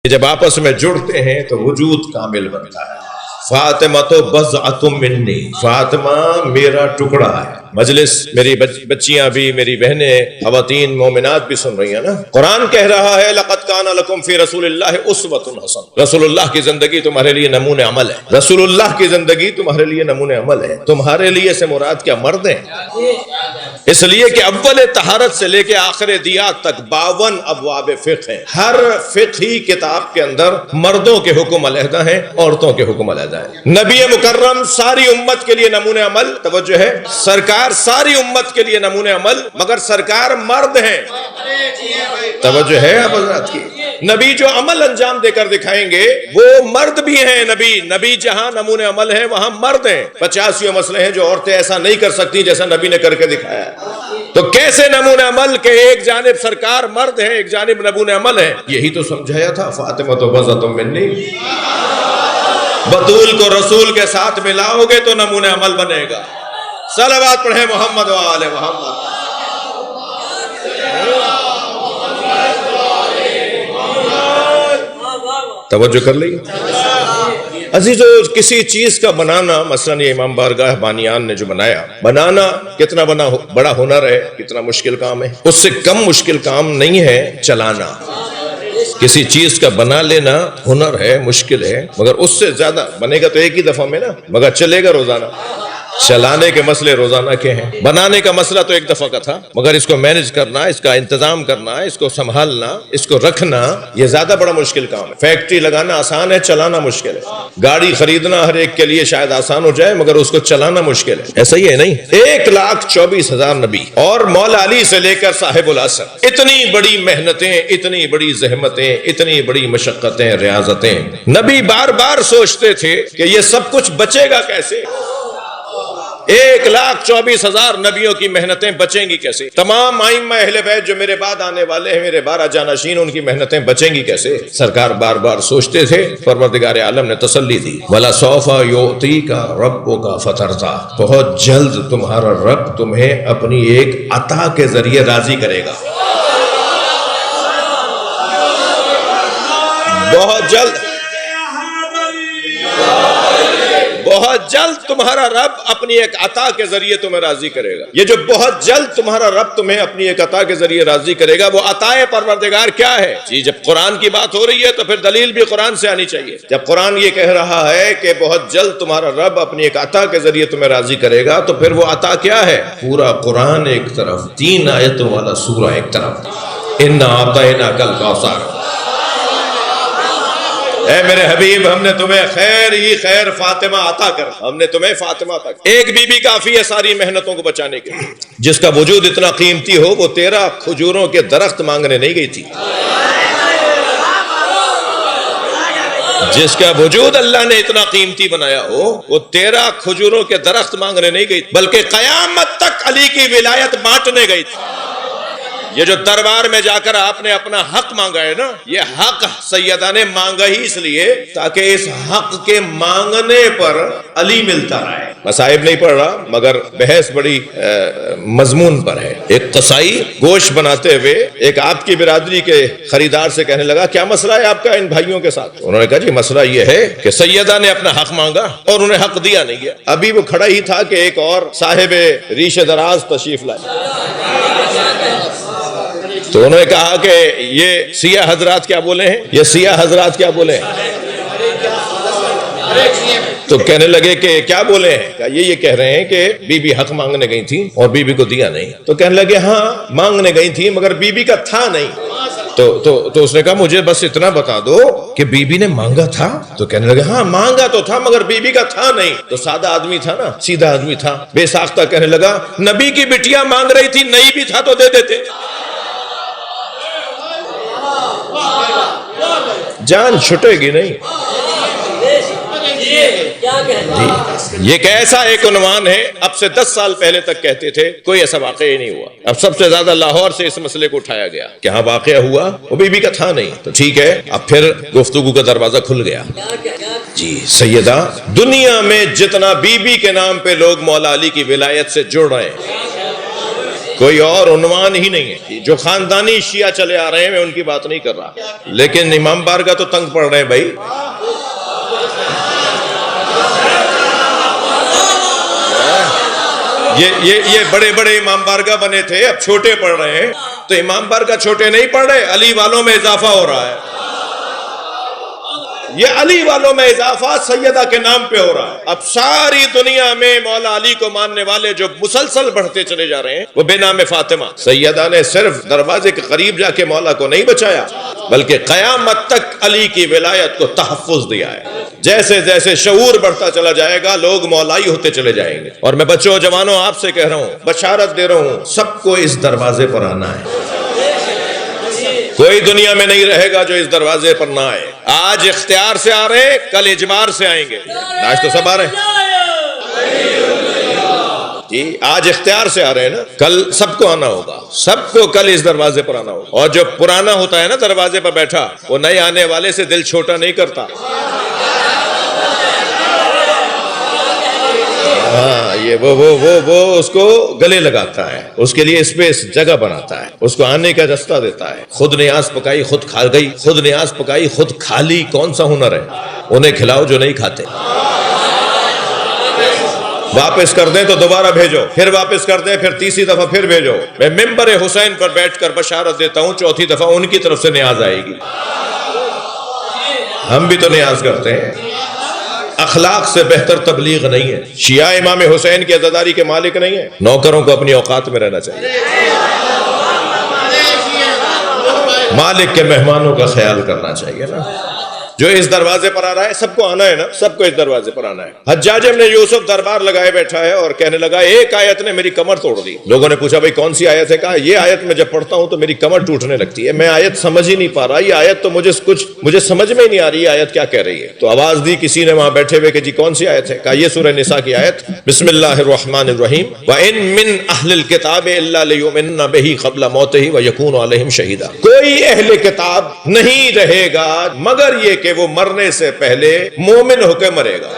جب آپس میں جڑتے ہیں تو وجود کامل بنتا ہے۔ فاطمہ تو بضعۃ منی، فاطمہ میرا ٹکڑا ہے۔ مجلس میری بچیاں بھی، میری بہنیں، خواتین مومنات بھی سن رہی ہیں نا۔ قرآن کہہ رہا ہے لقد کان لکم فی رسول اللہ اسوۃ حسنہ، رسول اللہ کی زندگی تمہارے لیے نمونہ عمل ہے۔ رسول اللہ کی زندگی تمہارے لیے نمونہ عمل ہے۔ تمہارے لیے سے مراد کیا؟ مرد ہیں، اس لیے کہ اول طہارت سے لے کے آخر دیات تک 52 ابواب فقہ ہیں۔ ہر فقہی کتاب کے اندر مردوں کے حکم علیحدہ ہیں، عورتوں کے حکم علیحدہ ہیں۔ نبی مکرم ساری امت کے لیے نمونہ عمل، توجہ ہے، سرکار ساری امت کے لیے نمونہ عمل، مگر سرکار مرد ہیں۔ توجہ ہے اب حضرات کی، نبی جو عمل انجام دے کر دکھائیں گے وہ مرد بھی ہیں۔ نبی جہاں نمونہ عمل ہے وہاں مرد ہیں۔ 85 مسئلے ہیں جو عورتیں ایسا نہیں کر سکتی جیسا نبی نے کر کے دکھایا ہے۔ تو کیسے نمونہ عمل کہ ایک جانب سرکار مرد ہیں، ایک جانب نمونہ عمل ہے؟ یہی تو سمجھایا تھا فاطمہ تو بضعۃ منی۔ بطول کو رسول کے ساتھ ملاؤ گے تو نمونہ عمل بنے گا۔ صلوات پڑھیں محمد و آل محمد۔ توجہ کر لی عزیزو، کسی چیز کا بنانا، مثلا یہ امام بارگاہ بانیان نے جو بنانا کتنا بڑا ہنر ہے، کتنا مشکل کام ہے۔ اس سے کم مشکل کام نہیں ہے چلانا۔ کسی چیز کا بنا لینا ہنر ہے، مشکل ہے، مگر اس سے زیادہ بنے گا تو ایک ہی دفعہ میں نا، مگر چلے گا روزانہ۔ چلانے کے مسئلے روزانہ کے ہیں، بنانے کا مسئلہ تو ایک دفعہ کا تھا، مگر اس کو مینج کرنا، اس کا انتظام کرنا، اس کو سنبھالنا، اس کو رکھنا، یہ زیادہ بڑا مشکل کام ہے۔ فیکٹری لگانا آسان ہے، چلانا مشکل ہے۔ گاڑی خریدنا ہر ایک کے لیے شاید آسان ہو جائے، مگر اس کو چلانا مشکل ہے۔ ایسا ہی ہے نہیں؟ 1,24,000 نبی اور مولا علی سے لے کر صاحب العصر، اتنی بڑی محنتیں، اتنی بڑی زحمتیں، اتنی بڑی مشقتیں، ریاضتیں، نبی بار بار سوچتے تھے کہ یہ سب کچھ بچے گا کیسے؟ 1,24,000 نبیوں کی محنتیں بچیں گی کیسے؟ تمام ائمہ اہل بیت جو میرے بعد آنے والے ہیں، میرے 12 جانشین، ان کی محنتیں بچیں گی کیسے؟ سرکار بار بار سوچتے تھے، پروردگار عالم نے تسلی دی، وَلَسَوْفَ يُعْطِيكَ رَبُّكَ فَتَرْضَىٰ، بہت جلد تمہارا رب تمہیں اپنی ایک عطا کے ذریعے راضی کرے گا۔ بہت جلد تمہارا رب اپنی ایک عطا کے ذریعے تمہیں راضی کرے گا۔ یہ جو بہت جلد تمہارا رب تمہیں اپنی ایک عطا کے ذریعے راضی کرے گا، وہ عطا پروردگار کیا ہے؟ جی، جب قرآن کی بات ہو رہی ہے تو پھر دلیل بھی قرآن سے آنی چاہیے۔ جب قرآن یہ کہہ رہا ہے کہ بہت جلد تمہارا رب اپنی ایک عطا کے ذریعے تمہیں راضی کرے گا، تو پھر وہ عطا کیا ہے؟ پورا قرآن ایک طرف، 3 آیتوں والا سورہ ایک طرف، اِنَّا أَعْطَيْنَاكَ الْكَوْثَرَ۔ اے میرے حبیب، ہم نے تمہیں خیر ہی خیر فاطمہ عطا کر، ہم نے تمہیں فاطمہ عطا کر۔ ایک بی بی کافی ہے ساری محنتوں کو بچانے کے لیے۔ جس کا وجود اتنا قیمتی ہو، وہ 13 کھجوروں کے درخت مانگنے نہیں گئی تھی۔ جس کا وجود اللہ نے اتنا قیمتی بنایا ہو، وہ 13 کھجوروں کے درخت مانگنے نہیں گئی، بلکہ قیامت تک علی کی ولایت بانٹنے گئی تھی۔ یہ جو دربار میں جا کر آپ نے اپنا حق مانگا ہے نا، یہ حق سیدہ نے مانگا ہی اس لیے تاکہ اس حق کے مانگنے پر علی ملتا رہے۔ مصائب نہیں پڑھ رہا، مگر بحث بڑی مضمون پر ہے۔ ایک قصائی گوشت بناتے ہوئے ایک آپ کی برادری کے خریدار سے کہنے لگا، کیا مسئلہ ہے آپ کا ان بھائیوں کے ساتھ؟ انہوں نے کہا، جی مسئلہ یہ ہے کہ سیدہ نے اپنا حق مانگا اور انہیں حق دیا نہیں گیا۔ ابھی وہ کھڑا ہی تھا کہ ایک اور صاحب ریش دراز تشریف لائے، تو انہوں نے کہا کہ یہ سیاہ حضرات کیا بولے ہیں، یہ سیاہ حضرات کیا بولے ہیں؟ تو کہنے لگے کہ کیا بولے ہیں؟ کہ یہ کہہ رہے ہیں کہ بی بی حق مانگنے گئی تھی اور بی بی کو دیا نہیں۔ تو کہنے لگے ہاں مانگنے گئی تھی، مگر بی بی کا تھا نہیں۔ تو اس نے کہا مجھے بس اتنا بتا دو کہ بی بی نے مانگا تھا؟ تو کہنے لگے ہاں مانگا تو تھا، مگر بی بی کا تھا نہیں۔ تو سادہ آدمی تھا نا، سیدھا آدمی تھا، بے ساختہ کہنے لگا، نبی کی بٹیا مانگ رہی تھی، نہیں بھی تھا تو دے دیتے۔ جان چھٹے گی نہیں۔ یہ کیسا ایک عنوان ہے، اب سے 10 سال پہلے تک کہتے تھے، کوئی ایسا واقعہ ہی نہیں ہوا۔ اب سب سے زیادہ لاہور سے اس مسئلے کو اٹھایا گیا کہ ہاں واقعہ ہوا، وہ بی بی کا تھا نہیں۔ تو ٹھیک ہے، اب پھر گفتگو کا دروازہ کھل گیا۔ جی سیدہ، دنیا میں جتنا بی بی کے نام پہ لوگ مولا علی کی ولایت سے جڑ رہے ہیں، کوئی اور عنوان ہی نہیں ہے. جو خاندانی شیعہ چلے آ رہے ہیں میں ان کی بات نہیں کر رہا، لیکن امام بارگاہ تو تنگ پڑ رہے ہیں بھائی. یہ بڑے بڑے امام بارگاہ بنے تھے، اب چھوٹے پڑھ رہے ہیں. تو امام بارگاہ چھوٹے نہیں پڑھ رہے، علی والوں میں اضافہ ہو رہا ہے. یہ علی والوں میں اضافہ سیدہ کے نام پہ ہو رہا ہے. اب ساری دنیا میں مولا علی کو ماننے والے جو مسلسل بڑھتے چلے جا رہے ہیں وہ بے نام فاطمہ. سیدہ نے صرف دروازے کے قریب جا کے مولا کو نہیں بچایا، بلکہ قیامت تک علی کی ولایت کو تحفظ دیا ہے. جیسے جیسے شعور بڑھتا چلا جائے گا لوگ مولائی ہوتے چلے جائیں گے. اور میں بچوں جوانوں آپ سے کہہ رہا ہوں، بشارت دے رہا ہوں، سب کو اس دروازے پر آنا ہے. کوئی دنیا میں نہیں رہے گا جو اس دروازے پر نہ آئے. آج اختیار سے آ رہے ہیں، کل اجبار سے آئیں گے. آج تو سب آ رہے ہیں جی، آج اختیار سے آ رہے ہیں نا، کل سب کو آنا ہوگا. سب کو کل اس دروازے پر آنا ہوگا. اور جو پرانا ہوتا ہے نا دروازے پر بیٹھا، وہ نئے آنے والے سے دل چھوٹا نہیں کرتا. ہاں، یہ وہ اس کو گلے لگاتا ہے، اس کے لیے اسپیس جگہ بناتا ہے، اس کو آنے کا راستہ دیتا ہے. خود نیاز پکائی خود کھا گئی، خود نیاز پکائی خود کھا لی. کون سا ہنر ہے؟ انہیں کھلاؤ جو نہیں کھاتے. واپس کر دیں تو دوبارہ بھیجو، پھر واپس کر دیں، پھر تیسری دفعہ پھر بھیجو. میں ممبر حسین پر بیٹھ کر بشارت دیتا ہوں، چوتھی دفعہ ان کی طرف سے نیاز آئے گی. ہم بھی تو نیاز کرتے ہیں. اخلاق سے بہتر تبلیغ نہیں ہے. شیعہ امام حسین کی عزاداری کے مالک نہیں ہے. نوکروں کو اپنی اوقات میں رہنا چاہیے، مالک کے مہمانوں کا خیال کرنا چاہیے نا. جو اس دروازے پر آ رہا ہے سب کو آنا ہے نا، سب کو اس دروازے پر آنا ہے. حجاج ابن یوسف دربار لگائے بیٹھا ہے اور کہنے لگا ایک آیت نے میری کمر توڑ دی. لوگوں نے پوچھا بھائی کون سی آیت ہے؟ کہا یہ آیت میں جب پڑھتا ہوں تو میری کمر ٹوٹنے لگتی ہے، میں آیت سمجھ ہی نہیں پا رہا. یہ آیت تو مجھے سمجھ میں ہی نہیں آ رہی، یہ آیت کیا کہہ رہی ہے. تو آواز دی کسی نے وہاں بیٹھے ہوئے کہ جی کون سی آیت ہے؟ کہا یہ سورہ نساء کی آیت، بسم اللہ الرحمن الرحیم، وَإِن مِّنْ أَهْلِ الْكِتَابِ إِلَّا لِيُؤْمِنَّ بِهِ قَبْلَ مَوْتِهِ وَيَكُونُ عَلَيْهِمْ شَهِيدًا. کوئی اہل کتاب نہیں رہے گا مگر یہ کہ وہ مرنے سے پہلے مومن ہو کے مرے گا.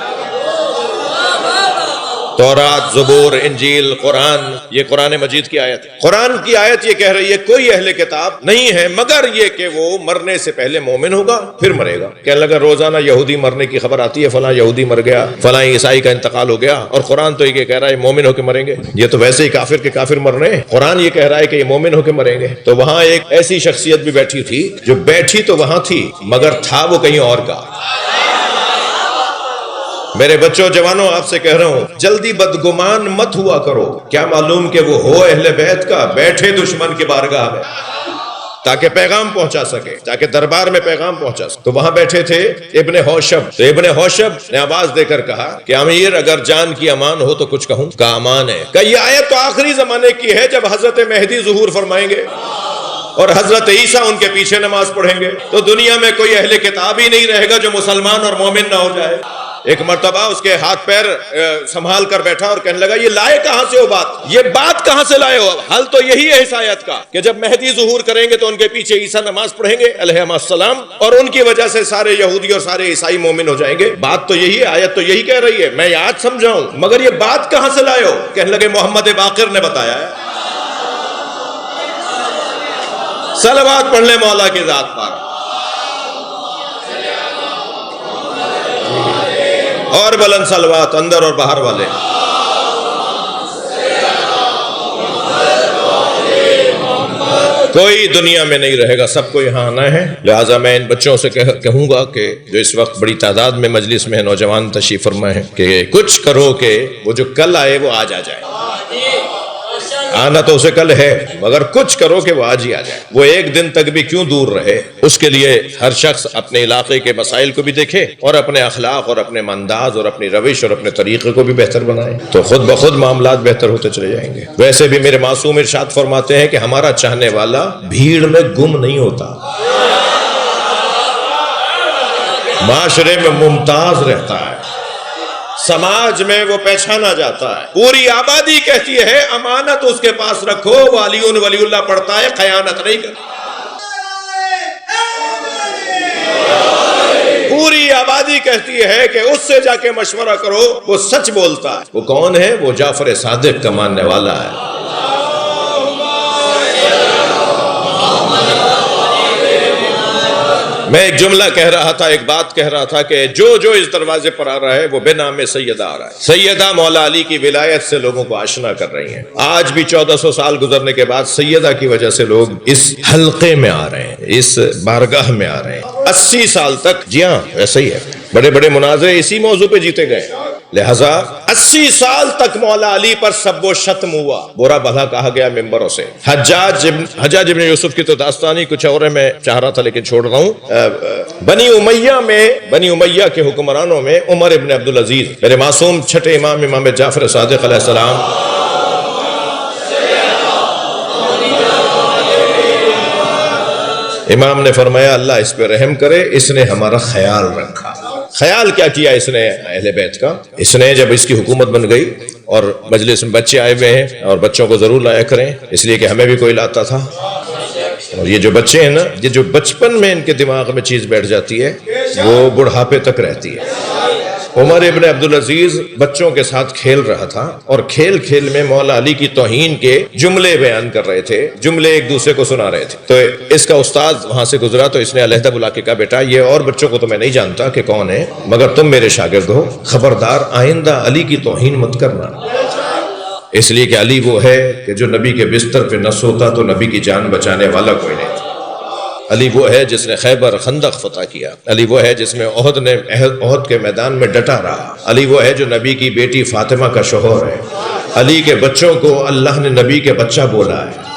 تورات، زبور، انجیل، قرآن، یہ قرآن مجید کی آیت ہے. قرآن کی آیت یہ کہہ رہی ہے کوئی اہل کتاب نہیں ہے مگر یہ کہ وہ مرنے سے پہلے مومن ہوگا پھر مرے گا. کہنے لگا روزانہ یہودی مرنے کی خبر آتی ہے، فلاں یہودی مر گیا، فلاں عیسائی کا انتقال ہو گیا، اور قرآن تو یہ کہہ رہا ہے مومن ہو کے مریں گے. یہ تو ویسے ہی کافر کے کافر مر رہے ہیں، قرآن یہ کہہ رہا ہے کہ یہ مومن ہو کے مریں گے. تو وہاں ایک ایسی شخصیت بھی بیٹھی تھی جو بیٹھی تو وہاں تھی مگر تھا وہ کہیں اور کا. میرے بچوں جوانوں آپ سے کہہ رہا ہوں، جلدی بدگمان مت ہوا کرو. کیا معلوم کہ وہ ہو اہل بیت کا، بیٹھے دشمن کی بارگاہ میں تاکہ پیغام پہنچا سکے، تاکہ دربار میں پیغام پہنچا سکے. تو وہاں بیٹھے تھے ابن حوشب. تو ابن حوشب نے آواز دے کر کہا کہ امیر اگر جان کی امان ہو تو کچھ کہوں. کہا امان ہے. کہ یہ آیت تو آخری زمانے کی ہے جب حضرت مہدی ظہور فرمائیں گے اور حضرت عیسیٰ ان کے پیچھے نماز پڑھیں گے. تو دنیا میں کوئی اہل کتاب ہی نہیں رہے گا جو مسلمان اور مومن نہ ہو جائے. ایک مرتبہ اس کے ہاتھ پیر سنبھال کر بیٹھا اور کہنے لگا یہ لائے کہاں سے ہو بات، یہ بات کہاں سے لائے ہو؟ حل تو یہی ہے اس آیت کا کہ جب مہدی ظہور کریں گے تو ان کے پیچھے عیسیٰ نماز پڑھیں گے علیہ السلام، اور ان کی وجہ سے سارے یہودی اور سارے عیسائی مومن ہو جائیں گے. بات تو یہی ہے، آیت تو یہی کہہ رہی ہے. میں آج سمجھاؤں مگر یہ بات کہاں سے لائے ہو؟ کہنے لگے محمد باقر نے بتایا ہے. صلوات پڑھ لیں مولا کی ذات پر. اور بلند صلوات اندر اور باہر والے. کوئی دنیا میں نہیں رہے گا، سب کو یہاں آنا ہے. لہٰذا میں ان بچوں سے کہوں گا کہ جو اس وقت بڑی تعداد میں مجلس میں نوجوان تشریف فرما ہے کہ کچھ کرو کہ وہ جو کل آئے وہ آج آ جائے. آنا تو اسے کل ہے مگر کچھ کرو کہ وہ آج ہی آ جائے. وہ ایک دن تک بھی کیوں دور رہے. اس کے لیے ہر شخص اپنے علاقے کے مسائل کو بھی دیکھے اور اپنے اخلاق اور اپنے انداز اور اپنی روش اور اپنے طریقے کو بھی بہتر بنائے تو خود بخود معاملات بہتر ہوتے چلے جائیں گے. ویسے بھی میرے معصوم ارشاد فرماتے ہیں کہ ہمارا چاہنے والا بھیڑ میں گم نہیں ہوتا، معاشرے میں ممتاز رہتا ہے، سماج میں وہ پہچانا جاتا ہے. پوری آبادی کہتی ہے امانت اس کے پاس رکھو، ولی اللہ پڑھتا ہے، خیانت نہیں کرتا. پوری آبادی کہتی ہے کہ اس سے جا کے مشورہ کرو، وہ سچ بولتا ہے. وہ کون ہے؟ وہ جعفر صادق کا ماننے والا ہے. میں ایک جملہ کہہ رہا تھا، ایک بات کہہ رہا تھا کہ جو اس دروازے پر آ رہا ہے وہ بے نام سیدہ آ رہا ہے. سیدہ مولا علی کی ولایت سے لوگوں کو آشنا کر رہی ہیں. آج بھی 1400 سال گزرنے کے بعد سیدہ کی وجہ سے لوگ اس حلقے میں آ رہے ہیں، اس بارگاہ میں آ رہے ہیں. 80 سال تک، جی ہاں ایسا ہی ہے، بڑے بڑے مناظرے اسی موضوع پہ جیتے گئے. لہذا 80 سال تک مولا علی پر سب و شتم ہوا، برا بھلا کہا گیا ممبروں سے. حجاج ابن یوسف کی تو داستانی کچھ اور ہے، میں چاہ رہا تھا لیکن چھوڑ رہا ہوں. بنی امیہ کے حکمرانوں میں عمر ابن عبدالعزیز، میرے معصوم چھٹے امام جعفر صادق علیہ السلام، امام نے فرمایا اللہ اس پہ رحم کرے، اس نے ہمارا خیال رکھا. خیال کیا کیا اس نے اہل بیت کا؟ اس نے جب اس کی حکومت بن گئی اور مجلس میں بچے آئے ہوئے ہیں، اور بچوں کو ضرور لایا کریں اس لیے کہ ہمیں بھی کوئی لاتا تھا، اور یہ جو بچے ہیں نا، یہ جو بچپن میں ان کے دماغ میں چیز بیٹھ جاتی ہے وہ بڑھاپے تک رہتی ہے. عمر ابن عبدالعزیز بچوں کے ساتھ کھیل رہا تھا اور کھیل کھیل میں مولا علی کی توہین کے جملے بیان کر رہے تھے، جملے ایک دوسرے کو سنا رہے تھے. تو اس کا استاد وہاں سے گزرا تو اس نے علیحدہ بلا کے کہا بیٹا یہ اور بچوں کو تو میں نہیں جانتا کہ کون ہے، مگر تم میرے شاگرد ہو، خبردار آئندہ علی کی توہین مت کرنا. اس لیے کہ علی وہ ہے کہ جو نبی کے بستر پہ نہ سوتا تو نبی کی جان بچانے والا کوئی نہیں تھا. علی وہ ہے جس نے خیبر خندق فتح کیا. علی وہ ہے جس میں احد کے میدان میں ڈٹا رہا. علی وہ ہے جو نبی کی بیٹی فاطمہ کا شوہر ہے. علی کے بچوں کو اللہ نے نبی کے بچہ بولا ہے.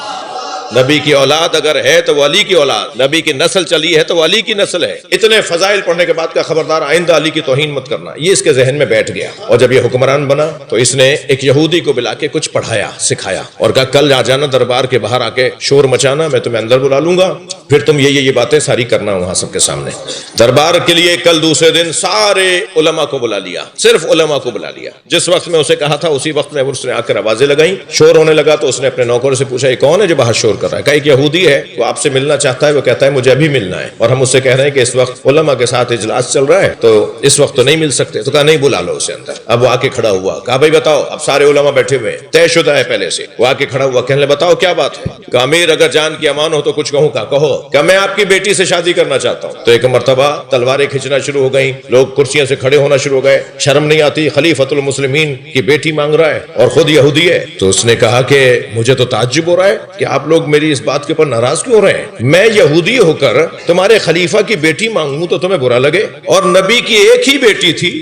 نبی کی اولاد اگر ہے تو وہ علی کی اولاد، نبی کی نسل چلی ہے تو وہ علی کی نسل ہے. اتنے فضائل پڑھنے کے بعد کا خبردار آئندہ علی کی توہین مت کرنا، یہ اس کے ذہن میں بیٹھ گیا. اور جب یہ حکمران بنا تو اس نے ایک یہودی کو بلا کے کچھ پڑھایا، سکھایا، اور کہا کل آ جانا دربار کے باہر آ کے شور مچانا، میں تمہیں اندر بلا لوں گا، پھر تم یہ باتیں ساری کرنا وہاں سب کے سامنے. دربار کے لیے کل دوسرے دن سارے علماء کو بلا لیا، صرف علماء کو بلا لیا. جس وقت میں اسے کہا تھا اسی وقت میں اس نے آ کر آوازیں لگائیں، شور ہونے لگا تو اس نے اپنے نوکر سے پوچھا یہ کون ہے جو باہر شور کر رہا ہے؟ کہا ایک یہودی ہے، وہ آپ سے ملنا چاہتا ہے، وہ کہتا ہے مجھے ابھی ملنا ہے، اور ہم اس سے کہہ رہے ہیں کہ اس وقت علماء کے ساتھ اجلاس چل رہا ہے تو اس وقت تو نہیں مل سکتے. تو کہا نہیں بلا لو اسے اندر. اب وہ آ کے کھڑا ہوا، کہا بھائی بتاؤ، اب سارے علماء بیٹھے ہوئے ہیں، طے شدہ ہے پہلے سے. وہ آ کے کھڑا ہوا، کہنے بتاؤ کیا بات ہے؟ کہا امیر اگر جان کی امان ہو تو کچھ کہوں. کہو. کہ میں آپ کی بیٹی سے شادی کرنا چاہتا ہوں. تو ایک مرتبہ تلواریں کھینچنا شروع ہو گئیں، لوگ کرسیوں سے کھڑے ہونا شروع ہو گئے. شرم نہیں آتی، خلیفۃ المسلمین کی بیٹی مانگ رہا ہے اور خود یہودی ہے. تو اس نے کہا کہ مجھے تو تعجب ہو رہا ہے کہ آپ لوگ میری اس بات کے اوپر ناراض کیوں ہو رہے ہیں؟ میں یہودی ہو کر تمہارے خلیفہ کی بیٹی مانگوں تو تمہیں برا لگے؟ اور نبی کی ایک ہی بیٹی تھی،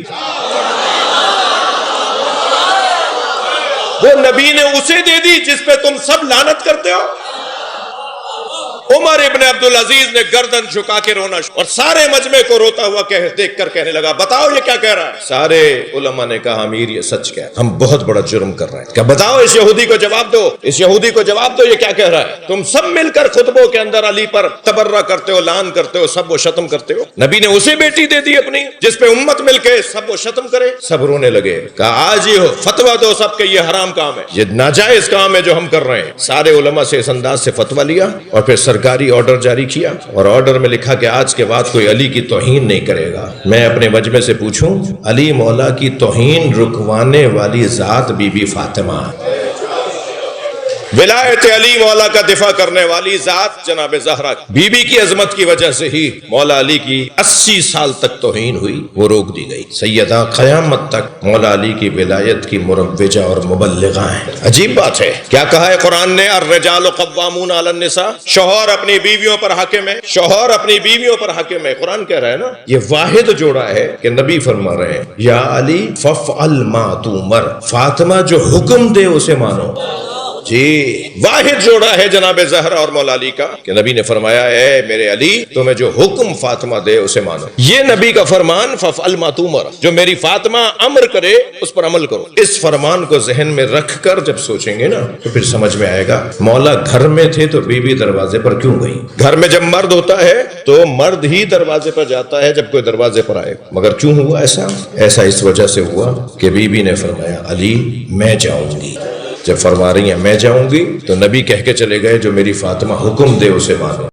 وہ نبی نے اسے دے دی جس پہ تم سب لعنت کرتے ہو. عمر ابن عبدالعزیز نے گردن جھکا کے رونا اور سارے مجمع کو روتا ہوا دیکھ کر کہنے لگا بتاؤ یہ کیا کہہ رہا ہے؟ سارے علماء نے کہا امیر یہ سچ کہہ رہا ہے، ہم بہت بڑا جرم کر رہے ہیں. کہ بتاؤ اس یہودی کو جواب دو، اس یہودی کو جواب دو، یہ کیا کہہ رہا ہے؟ تم سب مل کر خطبوں کے اندر علی پر تبرہ کرتے ہو، لعن کرتے ہو، سب و شتم کرتے ہو. نبی نے اسے بیٹی دے دی اپنی جس پہ امت مل کے سب و شتم کرے. سب رونے لگے. کہا آج ہی ہو فتویٰ دو سب کہ یہ حرام کام ہے، یہ ناجائز کام ہے جو ہم کر رہے ہیں. سارے علماء سے اس انداز سے فتویٰ لیا اور پھر سرکاری آرڈر جاری کیا، اور آرڈر میں لکھا کہ آج کے بعد کوئی علی کی توہین نہیں کرے گا. میں اپنے مجمع سے پوچھوں، علی مولا کی توہین رکوانے والی ذات بی بی فاطمہ، ولایت علی مولا کا دفاع کرنے والی ذات جناب زہرا، بی بی کی عظمت کی وجہ سے ہی مولا علی کی 80 سال تک توہین ہوئی، وہ روک دی گئی. سیدہ قیامت تک مولا علی کی ولایت کی مروجہ اور مبلغہ ہیں. عجیب بات ہے، کیا کہا ہے قرآن نے؟ الرجال قوامون علی النساء، شوہر اپنی بیویوں پر حاکم ہے، شوہر اپنی بیویوں پر حاکم ہے. قرآن کہہ رہا ہے نا، یہ واحد جوڑا ہے کہ نبی فرما رہے ہیں یا علی فافعل ما تؤمر، فاطمہ جو حکم دے اسے مانو. جی واحد جوڑا ہے جناب زہرا اور مولا علی کا کہ نبی نے فرمایا اے میرے علی تمہیں جو حکم فاطمہ دے اسے مانو. یہ نبی کا فرمان فافعل ما تؤمر، جو میری فاطمہ امر کرے اس پر عمل کرو. اس فرمان کو ذہن میں رکھ کر جب سوچیں گے نا تو پھر سمجھ میں آئے گا مولا گھر میں تھے تو بی بی دروازے پر کیوں گئی. گھر میں جب مرد ہوتا ہے تو مرد ہی دروازے پر جاتا ہے جب کوئی دروازے پر آئے، مگر کیوں ہوا ایسا اس وجہ سے ہوا کہ بی بی نے فرمایا علی میں جاؤں گی. جب فرما رہی ہیں میں جاؤں گی تو نبی کہہ کے چلے گئے جو میری فاطمہ حکم دے اسے مانو.